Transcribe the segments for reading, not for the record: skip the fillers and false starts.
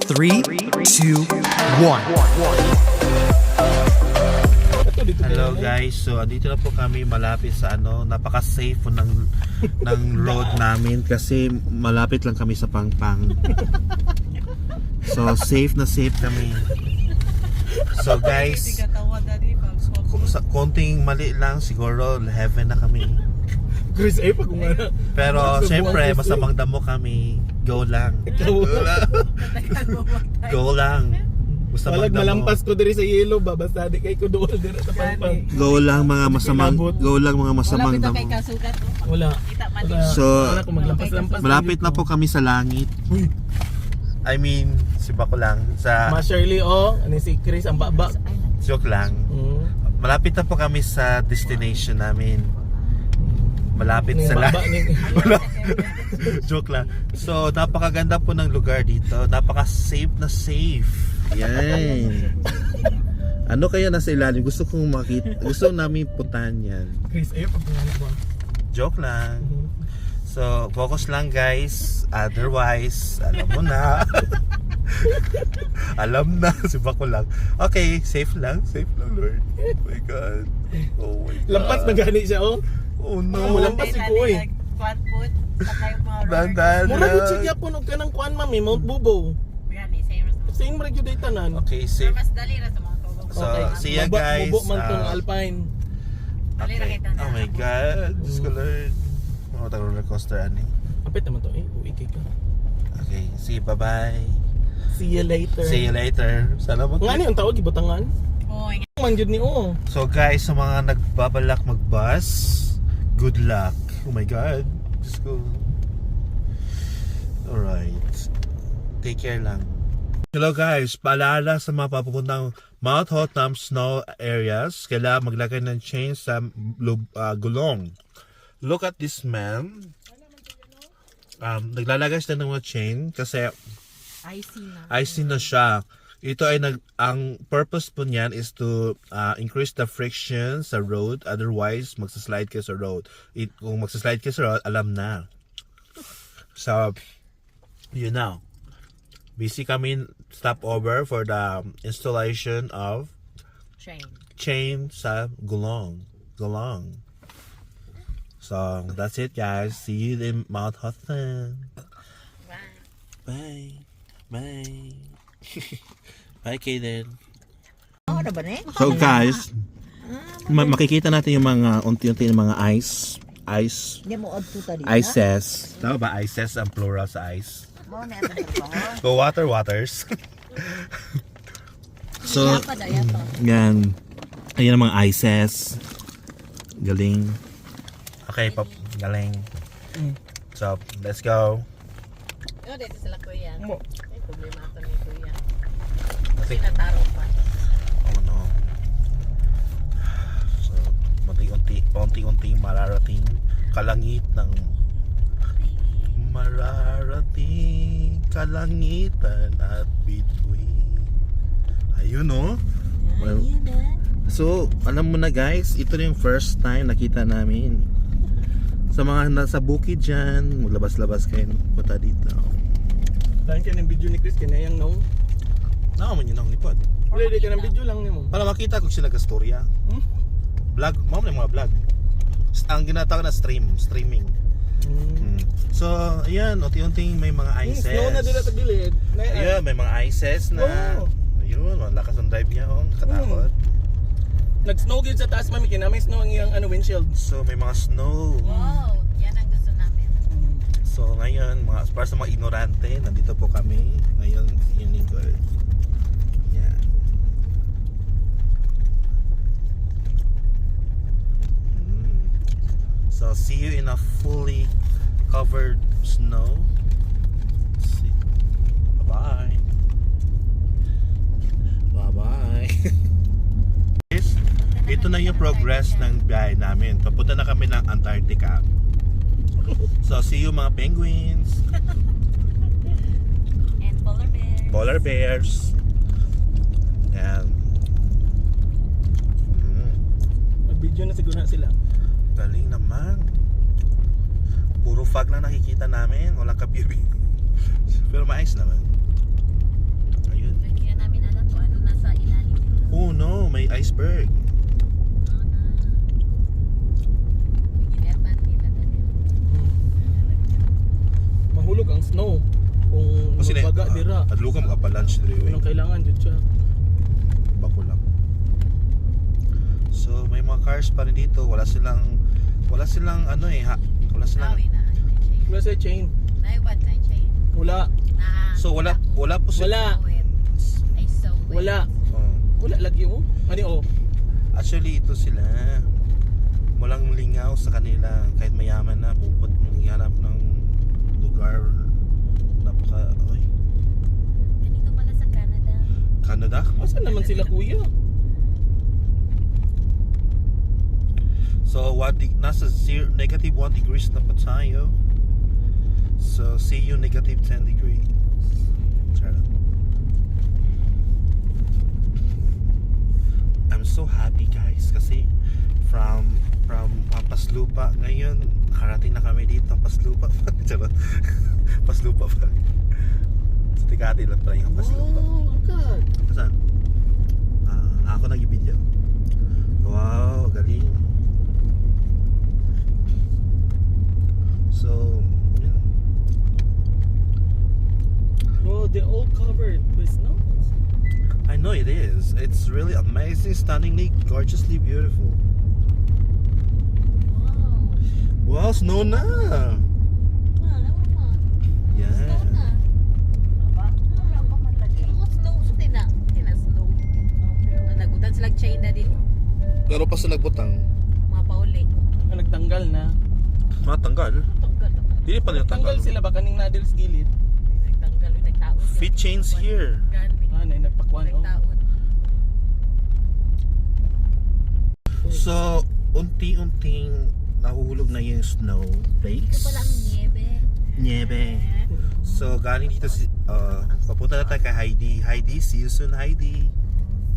3, 2, 1. Hello guys, so andito na po kami malapit sa napaka-safe po ng road namin kasi malapit lang kami sa Pangpang. So safe na safe kami. So guys, sa konting mali lang siguro heaven na kami. Chris, pag umana. Pero syempre masamang damo kami. Go lang. Go lang. Basta Walag malampas ko diri sa yelo ba basta di kay ko duol diri sa Pangpang. Go lang mga masamang damo. Wala. So wala ko maglampas-lampas. malapit na po kami sa langit. Uy, I mean, siba ko lang sa Ma Shirley ani si Chris ang baba. joke lang. Malapit na po kami sa destination namin. Malapit sa baba langit. Joke lang. So, napakaganda po ng lugar dito. Napaka-safe na safe. Yan. Ano kaya nasa ilalim? Gusto kong makita. Gusto namin puntahan yan. Chris, pag umana ba? Joke lang. So, focus lang guys. Otherwise, alam mo na. Alam na. Siba ko lang. Okay, safe lang. Safe lang, Lord. Oh my God. Oh my God. Lampas na gani siya Oh no. Lampas si Kuy. Dandan Mura lang. gyud siya punog ka ng kuan mami, Mount Bubo. Same ra gyud ay tanan. Okay, safe. So, Okay. see ya Baba- guys. Bubo man tong Alpine. Okay. Oh my God. Diyos ko Lord. Mga roller coaster ani. Apit naman to uwi kay ka. Okay, see you. Bye-bye. See you later. See you later. Sana mag- Ngani ang tawag gibutangan? Man jud ni So guys, sa mga nagbabalak mag-bus, good luck. Oh my God. Just go. Alright. Take care lang. Hello guys, paalala sa mga papupuntang Mount Hottam snow areas, kailangan maglagay ng chain sa gulong. Look at this man. Naglalagay sila ng mga chain kasi icy na siya. Ito ay ang purpose po niyan is to increase the friction sa road, otherwise magsaslide ka sa road. Kung magsaslide ka sa road, alam na. So, you know. Busy kami stopover for the installation of chain sa gulong. So, that's it guys. See you in Mount Hottam. Bye. Bye. Bye, Kaden. So guys, makikita natin yung mga unti-unti ng mga ices. Tama ba ices ang plural sa ice? So waters. So yan. Ayan ang mga ices. Galing. Okay, pop. Galing. So, let's go. Dito sila kuya. Mo. May problema ito ni kuya. Pinataro pa. Oh no. So, paunti-unti mararating kalangit ng kalangitan at between. Ayun no. Well, so, alam mo na guys, ito na yung first time nakita namin. Sa mga nasa bukid dyan, maglabas-labas kayo punta dito. Dahil ka ng video ni Chris kinayang no. Nakaman yun ang lipad. Wala di ka ng video lang nimo. Para makita kung sila kastorya. Vlog, mao na yung mga vlog. Ang ginatawag na streaming. So, ayan, unti-unting may mga ices. Snow na dila sa gilid. Ayun, may mga ices na. Ayun, malakas ang drive niya, katakot. Nag-snow gyud sa taas mami kinamay snow ang iyang windshield. So, may mga snow. Wow, yan ang gusto namin. So, ngayon, para sa mga ignorante, nandito po kami. Ngayon, yun yung good. Yan. So, see you in a fully covered snow. See. Bye-bye. Bye-bye. Ito na yung progress ng biyahe namin. Papunta na kami ng Antarctica. So, see you mga penguins. And Polar bears. And Nag-video na siguro na sila. galing naman. Puro fog lang nakikita namin. Walang kabibi. Pero maayos naman. iceberg. Oo na. Ginetan nila dali. Mahulog ang snow. Kung Kasi magbaga dira. adlo ka mag-avalanche diri. Anong kailangan dyan siya? Bako lang. So may mga cars pa rin dito. Wala silang ano eh ha. Wala silang. Awi na. Wala sa chain. Naiwan na chain. Wala. Na. So wala po sila. Wala. I saw it. Wala. Oh. Wala lagi mo. Ano oh? Actually ito sila. Walang lingaw sa kanila kahit mayaman na bukod maghanap ng lugar napaka Ganito pala sa Canada. Canada. Asan naman sila kuya? So nasa negative 1 degrees na pa tayo. So see you negative 10 degrees. Charot. I'm so happy guys kasi from Paslupa ngayon nakarating na kami dito Paslupa. Charot. Paslupa pa. Sa Tikati lang pala yung Paslupa. Wow, agad. Saan? Ako nag-video. Wow, galing. So, yun. Bro, they're all covered with snow. I know it is. It's really amazing, stunningly, gorgeously beautiful. Wow. Wow, snow na! Wala mo. Yeah. Snow na. Aba? Wala pa man lagi. Snow. So, tina snow. Nagutan sila chain na din. Pero pa sa nagbutang. Mga pauli. Nagtanggal na. Matanggal? Tanggal. Hindi pa nila Tanggal tanggal. sila ba kaning nadil sa gilid? Nagtanggal. Nagtaon. Feet chains here. Gani. Ay, nagpakwan oh. Nagtaon. So, unti-unting nahuhulog na yung snow Ito flakes. pala ang niebe. Niebe. So, galing dito si papunta na tayo kay Heidi. Heidi, see you soon Heidi.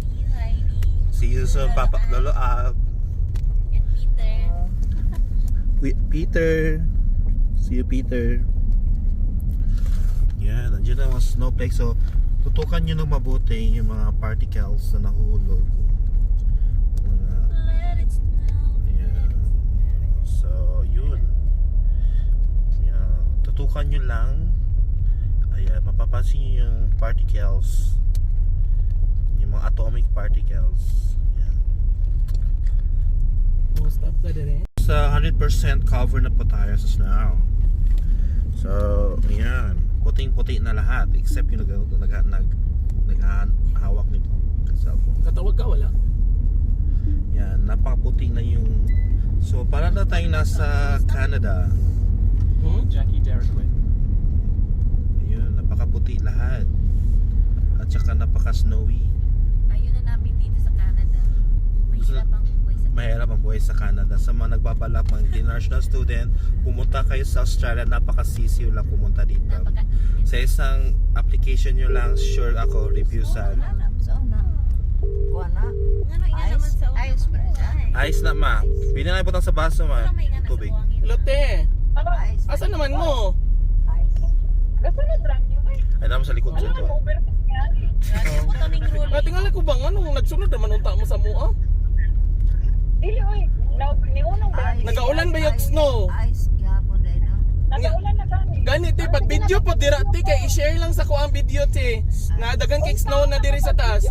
See you, Heidi. See you soon Papa Lolo And Peter. Peter. See you Peter. Yan, nandiyan na mga snowflakes. So, tutukan nyo ng mabuti yung mga particles na nahulog. Mga, Let it snow. yeah. So, yun. Yeah. Tutukan nyo lang. Ayan, mapapansin nyo yung particles. Yung mga atomic particles. Yan. Oh, stop ka din eh. Sa 100% cover na po tayo sa snow. So, ayan. Puting-puti na lahat except yung naghahawak nito sa cellphone. Katawag ka, wala? Yan, napakaputi na yung... So, para na tayong nasa Canada. Jackie Derek Witt. Ayun, napakaputi lahat. At saka napaka-snowy. Ayun na namin dito sa Canada. Mahirap ang buhay sa Mahirap ang buhay sa Canada. Sa mga nagbabalak mga international student, pumunta kayo sa Australia, napaka-sisiw lang pumunta dito. Sa isang application nyo lang, sure ako, review sa... Ano ina naman sa ice Ice na ma. Pili na ibutang sa baso ma. Tubig. Lote, asan naman mo? Ay naman sa likod dito. Tingala ko bang anong nagsunod naman unta mo sa mua? Nagaulan ba yung snow? Ganit eh, pag video po dira ti kay i-share lang sa ko ang video ti. Nadagan kay snow na diri sa taas.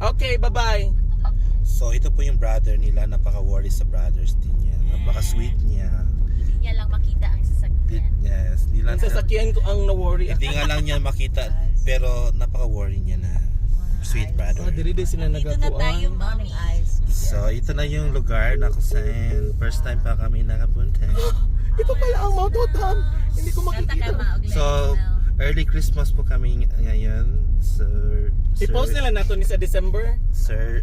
Okay, bye-bye. So ito po yung brother nila, napaka-worry sa brothers din niya. Napaka-sweet niya. Hindi niya lang makita ang sasakyan. Yes, di lang Ang sasakyan ko ang na-worry. hindi nga lang niya makita, pero napaka-worry niya na. Sweet brother. Ah, diri din sila Dito na tayo, nagakuan. mami. So ito na yung lugar na kung saan first time pa kami nakapunta. Ito pala ang Mount Hotham. Hindi ko makikita. So early Christmas po kami ngayon. Sir, I-post nila nato ni sa December. Sir,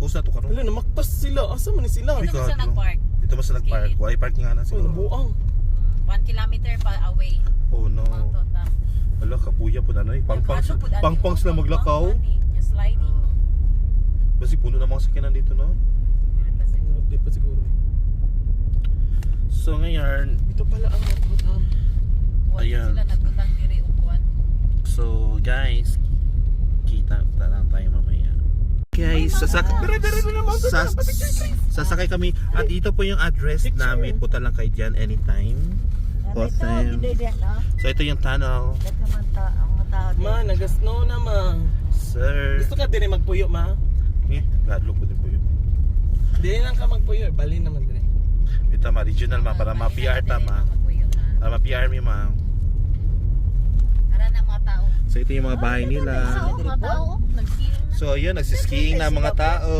post na to karon. Wala, namaktas sila. Asa man ni sila? Dito sa nag-park. Dito mo sa nag-park. Why parking nga na Oh, siguro. nabuang. 1 kilometer pa away. Oh no. Mount Hotham. Wala, kapuya po na no. Pangpang Ano sila maglakaw. Just sliding. Basi puno na mga sakyanan dito no. Hindi pa siguro. So ngayon, Ito pala ang Mount Hotham. Ayan. Sila nagbutang diri upuan. so guys, kita lang tayo mamaya. Guys, sasakay kami at ito po yung address namin. Punta lang kayo dyan anytime. Awesome. So ito yung tunnel. Ma, nagasnow na ma. Sir. Gusto ka din magpuyo ma? Gadlok po din po yun. Di lang ka magpuyo, bali naman din. Ito ma, regional ma, para ma-PR ta ma. Para ma-PR mi ma. Para na mga tao. So ito yung mga bahay nila. Mga tao, nag-skiing na. So ayun, nagsiskiing na mga tao.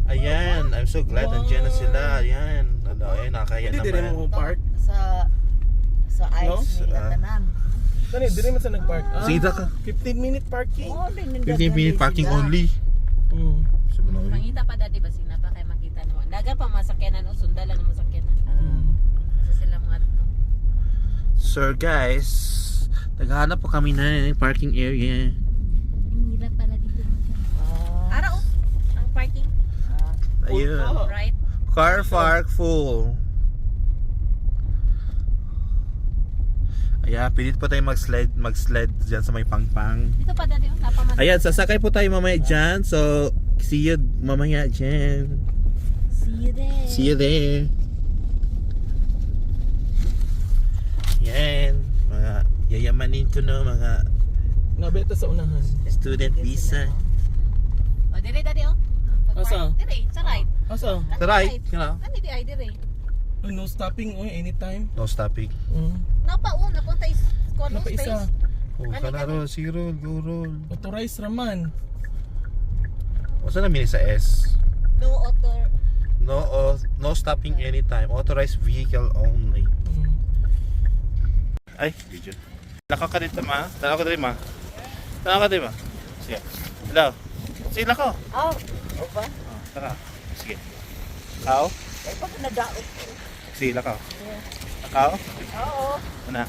Ayan, I'm so glad nandiyan na sila. Ayan, ayun, nakakaya Hindi din mo naman. park. Sa ice No? nila tanan. Kani, di rin man sa nag-park. Sige ka. 15-minute parking. 15 minute parking only. Mm. Sabi na, uy. Mangita pa dati ba sila pa kay makita naman. Dagan pa masakyanan o sundalan ng masakyanan. Mm. Kasi sila mga to. So guys, naghahanap po kami na ng parking area. Hila pala dito mga. Araw, ang parking. Ayun. Oh. Right? Car park full. Ayan, pilit po tayo mag-sled dyan sa may pangpang. Dito pa dati, napaman. Ayan, sasakay po tayo mamaya dyan. So, see you mamaya dyan. See you there. See you there. Yan, mga yayamanin ko no, mga Nabeta sa unahan. student visa. O, dire dati oh. Asa? Dire, sa right. Asa? Sa right, you know. Ano di ay dire? No stopping, anytime. No stopping. Mm. Napaun, napunta is corner Napaisa. space. Oh, kanaro, si roll, go roll. Authorized raman. O, saan namin sa S? No author. No stopping anytime. Authorized vehicle only. Mm. Ay, video. Lakaw ka dito ma. Tanaw ka dito ma. Tanaw ka dito ma. Sige. Hello. Sige, lakaw. Oh, ba? Tara. Sige. Lakaw. Ay, pag nadaot. Sige, lakaw. Lakaw. Oo. Ano?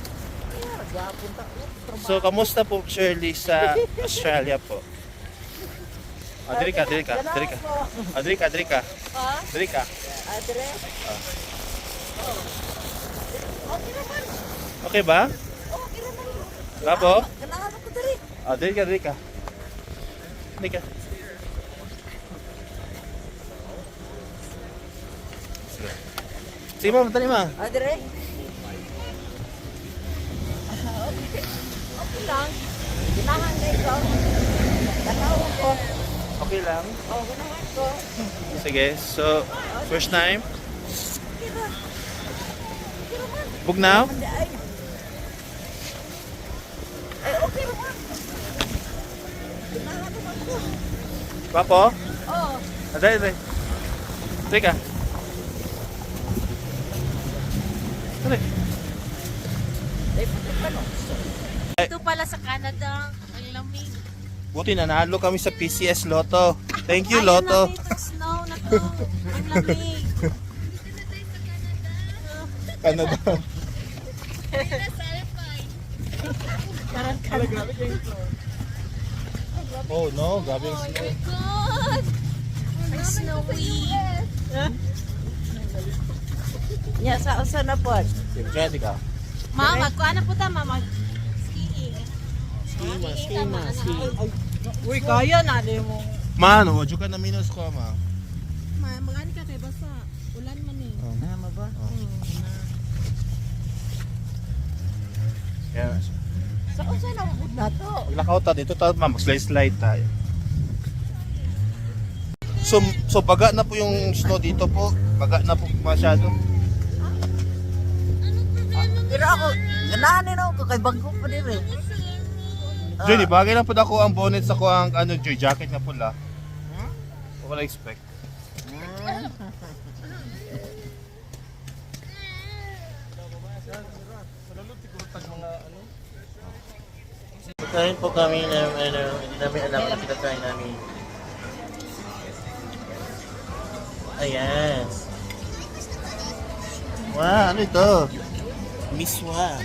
Gapunta ko. So, kamusta po Shirley sa Australia po? Diri ka. Diri ka. Ha? Diri ka. Address? Okay ba? Ba po? Kailangan ko dali. Diri ka. Diri ka. Sige ma, dali ma. Address? Okay lang. Ginahan na ikaw. Tanawin ko. Okay lang. Oh, ginahan ko. Sige, so first time? Bugnaw? Ay. Ay, okay naman. Ginahan naman ko. Papo? Oh. Dali. Dali ka. Dali. Ay, pati pa no. Ito pala sa Canada. Ang lamig. Buti nanalo kami sa PCS Lotto. Thank you, Ay, Lotto. ang lamig ng snow na to. Ang lamig. Canada. Oh no, grabe yung snow. God! Ang snowy. Nya, sa usa na po. Ready ka? Mama, kuha na po ta, mama. Skiing. Uy, kaya na di mo. Mano, ojo ka na minus ko, ma. Magani ka kay basta. Ulan man eh. Tama ba? Yeah. Sa usa na mo na to. Paglakaw ta dito ta, ma, mag-slide tayo. So baga na po yung snow dito po. Baga na po masyado. Pero ako, ganahan na ako kay bangko pa din eh. Joy, bagay na po ako ang bonnet sa ko ang ano, Joy, jacket na pula. Wala expect. Kain po kami ng hindi namin alam kung kinakain namin. Ayan. Wow, ano ito? Miswa.